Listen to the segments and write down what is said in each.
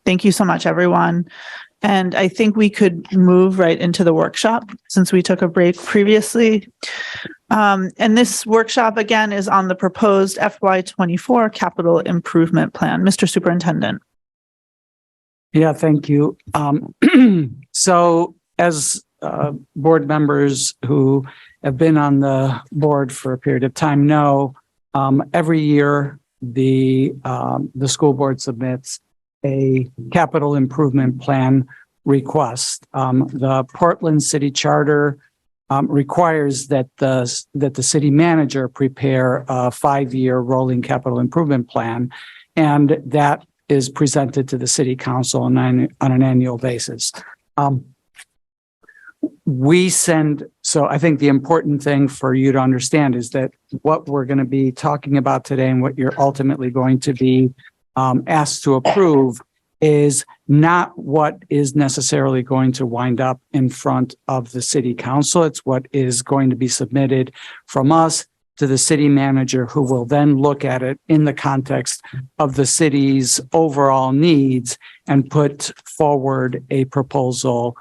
Thank you so much, everyone. And I think we could move right into the workshop since we took a break previously. And this workshop, again, is on the proposed FY24 capital improvement plan. Mr. Superintendent. Yeah, thank you. So as board members who have been on the board for a period of time know, every year the school board submits a capital improvement plan request. The Portland City Charter requires that the city manager prepare a 5-year rolling capital improvement plan, and that is presented to the city council on an annual basis. So I think the important thing for you to understand is that what we're going to be talking about today and what you're ultimately going to be asked to approve is not what is necessarily going to wind up in front of the city council. It's what is going to be submitted from us to the city manager, who will then look at it in the context of the city's overall needs and put forward a proposal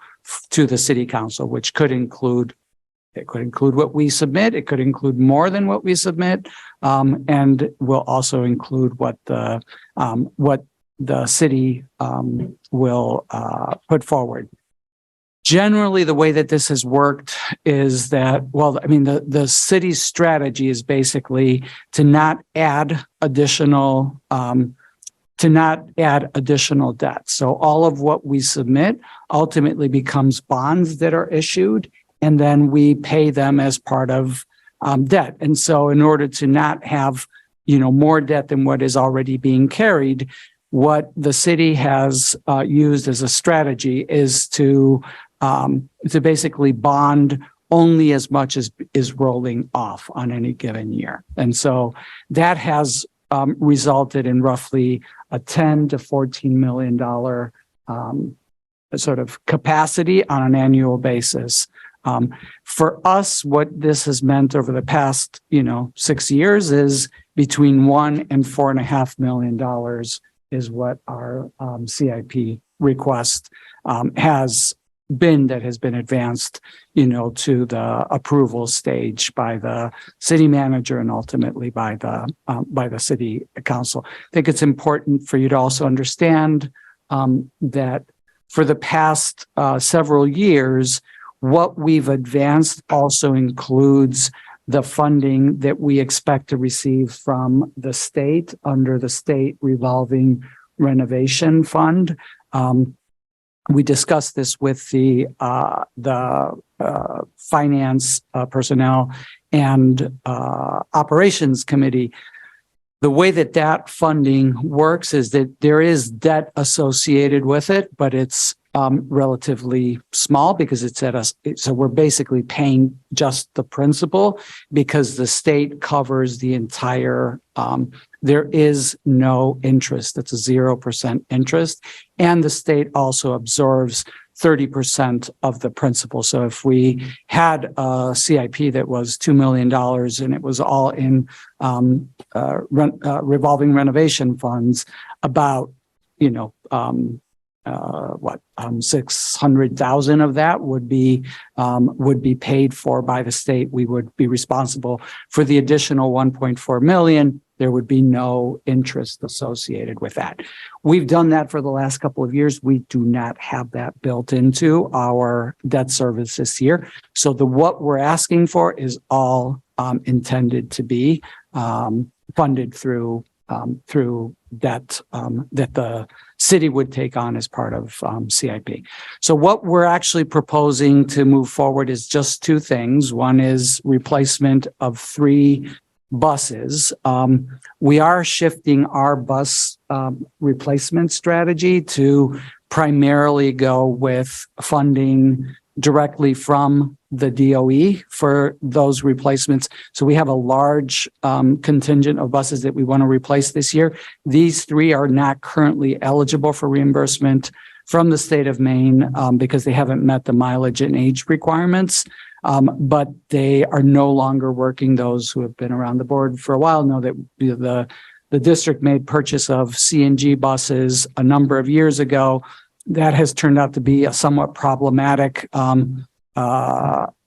to the city council, which could include what we submit. It could include more than what we submit, and will also include what the city will put forward. Generally, the way that this has worked is that, well, I mean, the city's strategy is basically to not add additional debt. So all of what we submit ultimately becomes bonds that are issued, and then we pay them as part of debt. And so in order to not have, more debt than what is already being carried, what the city has used as a strategy is to basically bond only as much as is rolling off on any given year. And so that has resulted in roughly a $10 to $14 million sort of capacity on an annual basis. For us, what this has meant over the past, 6 years is between $1 and $4.5 million is what our CIP request has been advanced, to the approval stage by the city manager and ultimately by the city council. I think it's important for you to also understand that for the past several years, what we've advanced also includes the funding that we expect to receive from the state under the state revolving renovation fund. We discussed this with the finance personnel and operations committee. The way that funding works is that there is debt associated with it, but it's relatively small because it's at us. So we're basically paying just the principal because the state covers the entire. There is no interest. It's a 0% interest, and the state also absorbs 30% of the principal. So if we had a CIP that was $2 million and it was all in revolving renovation funds, about 600,000 of that would be paid for by the state. We would be responsible for the additional 1.4 million. There would be no interest associated with that. We've done that for the last couple of years. We do not have that built into our debt service this year. So what we're asking for is all intended to be funded through debt that the city would take on as part of CIP. So what we're actually proposing to move forward is just two things. One is replacement of 3 buses. We are shifting our bus replacement strategy to primarily go with funding directly from the DOE for those replacements. So we have a large contingent of buses that we want to replace this year. These 3 are not currently eligible for reimbursement from the state of Maine because they haven't met the mileage and age requirements. But they are no longer working. Those who have been around the board for a while know that the the district made purchase of CNG buses a number of years ago. That has turned out to be a somewhat problematic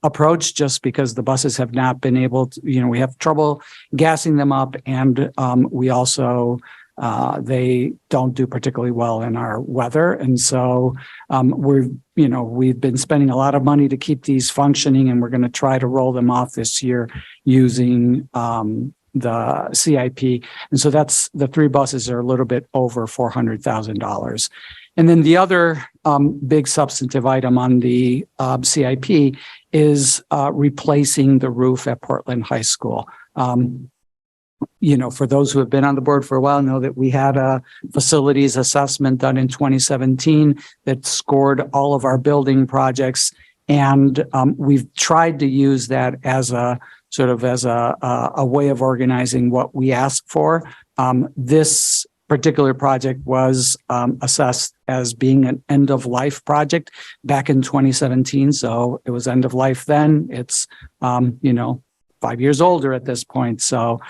approach, just because the buses have not been able to, we have trouble gassing them up, and we also they don't do particularly well in our weather. And so we've been spending a lot of money to keep these functioning, and we're going to try to roll them off this year using the CIP. And so that's the 3 buses are a little bit over $400,000. And then the other big substantive item on the CIP is replacing the roof at Portland High School. For those who have been on the board for a while, know that we had a facilities assessment done in 2017 that scored all of our building projects. And we've tried to use that as a way of organizing what we ask for. This particular project was assessed as being an end-of-life project back in 2017. So it was end of life then. It's, 5 years older at this point. So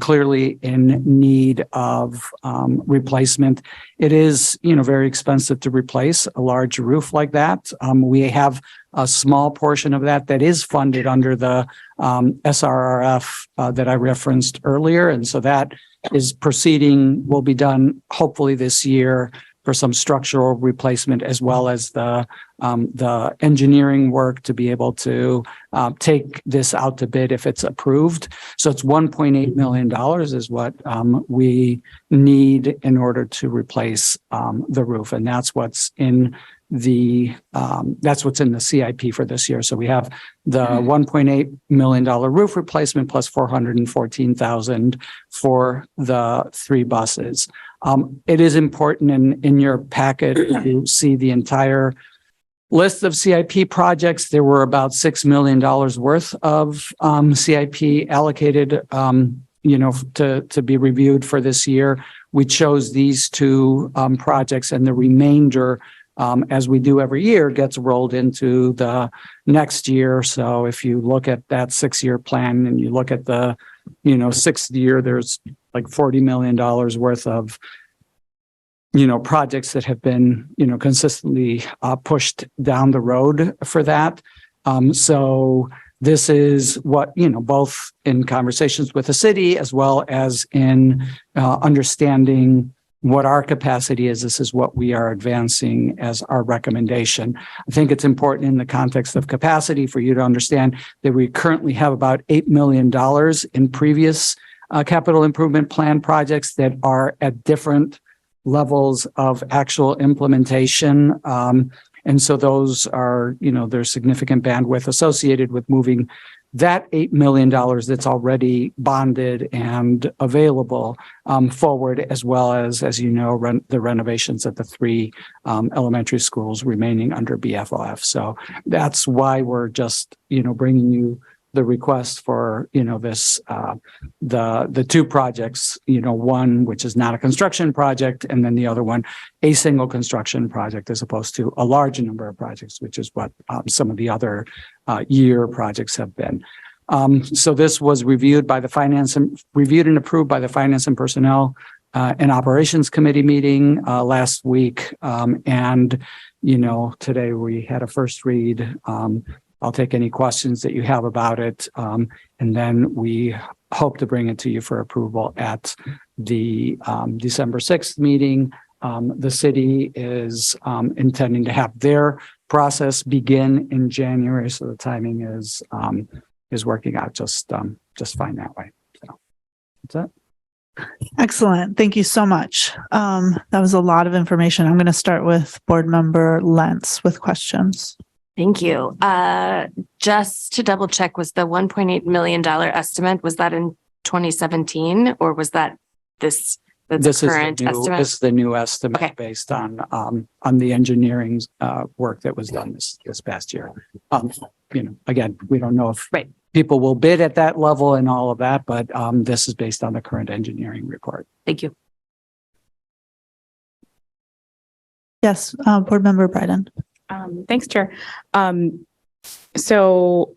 clearly in need of replacement. It is, very expensive to replace a large roof like that. We have a small portion of that is funded under the SRRF that I referenced earlier. And so that is proceeding, will be done hopefully this year for some structural replacement, as well as the engineering work to be able to take this out to bid if it's approved. So it's $1.8 million is what we need in order to replace the roof, and that's what's in the CIP for this year. So we have the $1.8 million roof replacement plus $414,000 for the 3 buses. It is important in your packet to see the entire list of CIP projects. There were about $6 million worth of CIP allocated, to be reviewed for this year. We chose these 2 projects, and the remainder, as we do every year, gets rolled into the next year. So if you look at that 6-year plan and you look at the, 6th year, there's like $40 million worth of, projects that have been, consistently pushed down the road for that. So this is what, both in conversations with the city as well as in understanding what our capacity is. This is what we are advancing as our recommendation. I think it's important in the context of capacity for you to understand that we currently have about $8 million in previous capital improvement plan projects that are at different levels of actual implementation. And so those are, there's significant bandwidth associated with moving that $8 million that's already bonded and available forward, as well as the renovations at the 3 elementary schools remaining under BFOF. So that's why we're just, bringing you the request for, this, the 2 projects, one, which is not a construction project, and then the other one, a single construction project, as opposed to a large number of projects, which is what some of the other year projects have been. So this was reviewed and approved by the Finance and Personnel and Operations Committee meeting last week. And, today we had a first read. I'll take any questions that you have about it. And then we hope to bring it to you for approval at the December 6th meeting. The city is intending to have their process begin in January. So the timing is working out just fine that way. So that's it. Excellent. Thank you so much. That was a lot of information. I'm going to start with Board Member Lentz with questions. Thank you. Just to double check, was the $1.8 million estimate, was that in 2017 or was that this current estimate? This is the new estimate. Okay. Based on the engineering work that was done this past year. Again, we don't know if people will bid at that level and all of that, but this is based on the current engineering report. Thank you. Yes, Board Member Bryden. Thanks, Chair. So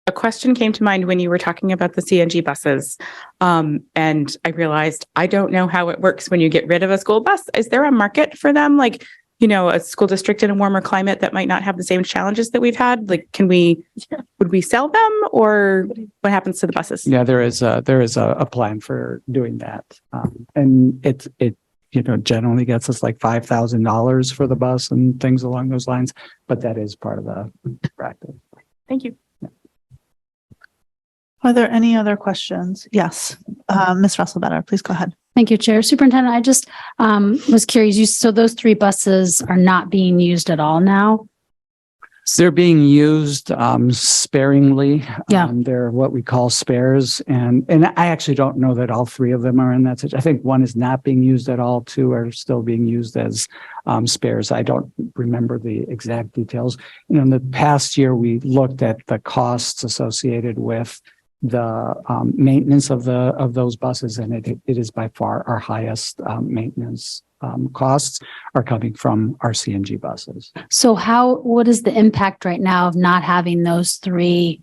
A question came to mind when you were talking about the CNG buses. And I realized I don't know how it works when you get rid of a school bus. Is there a market for them? Like, you know, a school district in a warmer climate that might not have the same challenges that we've had? Like, would we sell them, or what happens to the buses? Yeah, there is a plan for doing that. And it, you know, generally gets us like $5,000 for the bus and things along those lines, but that is part of the practice. Thank you. Are there any other questions? Yes. Ms. Russell-Better, please go ahead. Thank you, Chair. Superintendent, I just was curious. So those 3 buses are not being used at all now? So they're being used sparingly. Yeah. They're what we call spares. And I actually don't know that all 3 of them are in that situation. I think 1 is not being used at all. 2 are still being used as spares. I don't remember the exact details. You know, in the past year, we looked at the costs associated with the maintenance of those buses, and it is by far our highest maintenance costs are coming from our CNG buses. So what is the impact right now of not having those 3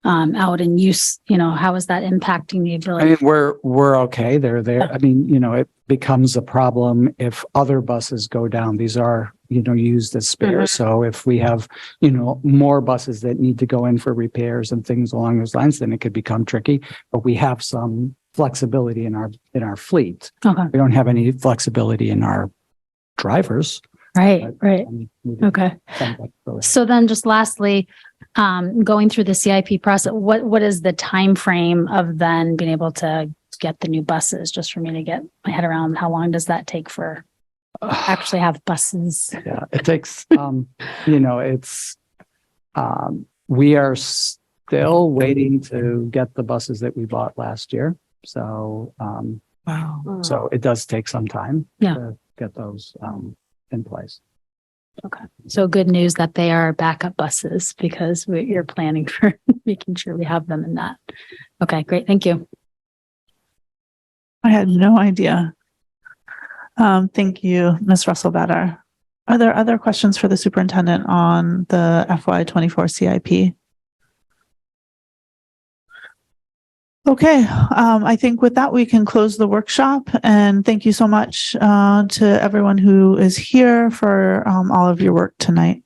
out in use? You know, how is that impacting the ability? I mean, we're okay. They're there. I mean, you know, it becomes a problem if other buses go down. These are, you know, used as spares. So if we have, you know, more buses that need to go in for repairs and things along those lines, then it could become tricky. But we have some flexibility in our fleet. Okay. We don't have any flexibility in our drivers. Right. I mean, we do Okay. some flexibility. So then just lastly, going through the CIP process, what is the time frame of then being able to get the new buses? Just for me to get my head around, how long does that take for actually have buses? Yeah, it takes, you know, it's, we are still waiting to get the buses that we bought last year. So, Wow. so it does take some time Yeah. to get those, in place. Okay. So good news that they are backup buses, because you're planning for making sure we have them in that. Okay, great. Thank you. I had no idea. Thank you, Ms. Russell-Better. Are there other questions for the superintendent on the FY24 CIP? Okay, I think with that, we can close the workshop, and thank you so much to everyone who is here for all of your work tonight.